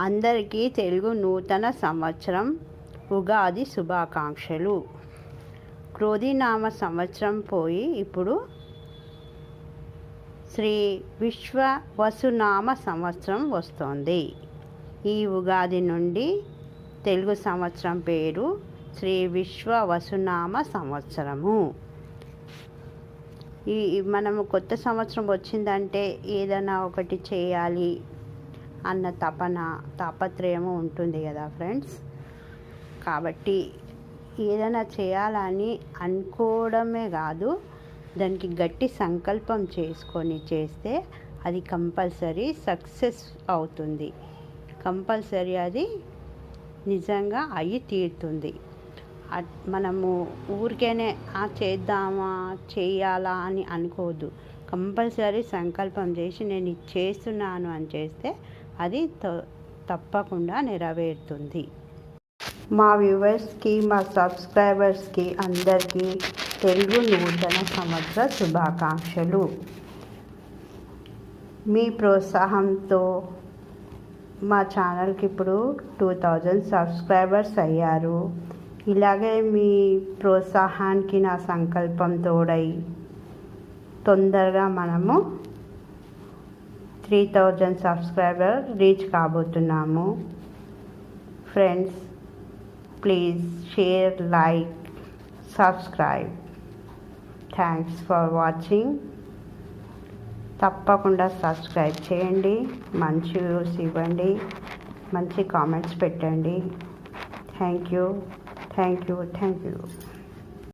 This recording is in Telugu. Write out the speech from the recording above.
అందరికీ తెలుగు నూతన సంవత్సరం ఉగాది శుభాకాంక్షలు. క్రోధినామ సంవత్సరం పోయి ఇప్పుడు శ్రీ విశ్వవసునామ సంవత్సరం వస్తోంది. ఈ ఉగాది నుండి తెలుగు సంవత్సరం పేరు శ్రీ విశ్వవసునామ సంవత్సరము. మనము కొత్త సంవత్సరం వచ్చిందంటే ఏదైనా ఒకటి చేయాలి అన్న తాపత్రయము ఉంటుంది కదా ఫ్రెండ్స్. కాబట్టి ఏదైనా చేయాలని అనుకోవడమే కాదు, దానికి గట్టి సంకల్పం చేసుకొని చేస్తే అది కంపల్సరీ సక్సెస్ అవుతుంది. కంపల్సరీ అది నిజంగా అయ్యి తీరుతుంది. మనము ఊరికేనే చేద్దామా చేయాలా అని అనుకోవద్దు. కంపల్సరీ సంకల్పం చేసి నేను ఇది చేస్తున్నాను అని చేస్తే అది తప్పకుండా నెరవేరుతుంది. మా వ్యూవర్స్కి, మా సబ్స్క్రైబర్స్కి అందరికీ తెలుగు నూతన సంవత్సర శుభాకాంక్షలు. మీ ప్రోత్సాహంతో మా ఛానల్కి ఇప్పుడు 2000 సబ్స్క్రైబర్స్ అయ్యారు. ఇలాగే మీ ప్రోత్సాహానికి నా సంకల్పం తోడై తొందరగా మనము 3000 సబ్స్క్రైబర్ రీచ్ కాబోతున్నాము. Friends, please share, like, subscribe. Thanks for watching. తప్పకుండా సబ్స్క్రైబ్ చేయండి, మంచి వ్యూస్ ఇవ్వండి, మంచి కామెంట్స్ పెట్టండి. Thank you.